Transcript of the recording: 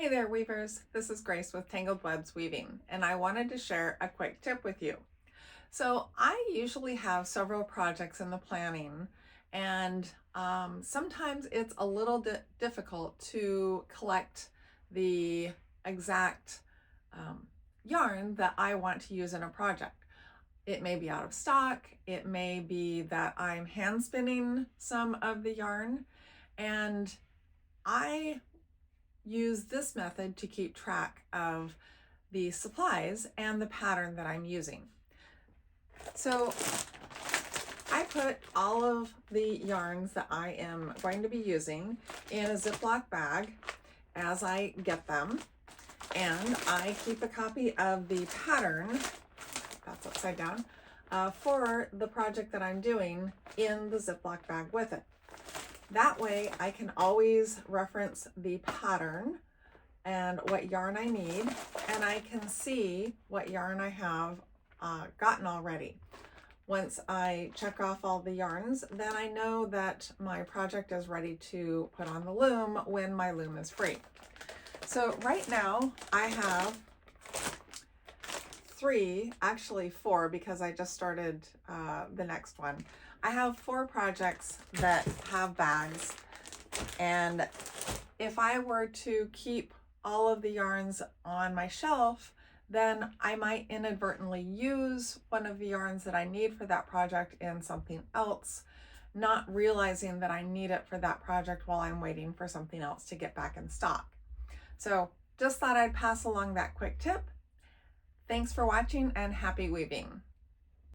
Hey there, weavers. This is Grace with Tangled Webs Weaving, and I wanted to share a quick tip with you. So I usually have several projects in the planning, and sometimes it's a little difficult to collect the exact yarn that I want to use in a project. It may be out of stock. It may be that I'm hand spinning some of the yarn, and I use this method to keep track of the supplies and the pattern that I'm using. So I put all of the yarns that I am going to be using in a Ziploc bag as I get them, and I keep a copy of the pattern, that's upside down, for the project that I'm doing in the Ziploc bag with it. That way I can always reference the pattern and what yarn I need, and I can see what yarn I have gotten already. Once I check off all the yarns, then I know that my project is ready to put on the loom when my loom is free. So right now I have actually four, because I just started the next one. I have 4 projects that have bags, and if I were to keep all of the yarns on my shelf, then I might inadvertently use one of the yarns that I need for that project in something else, not realizing that I need it for that project while I'm waiting for something else to get back in stock. So just thought I'd pass along that quick tip. Thanks for watching, and happy weaving.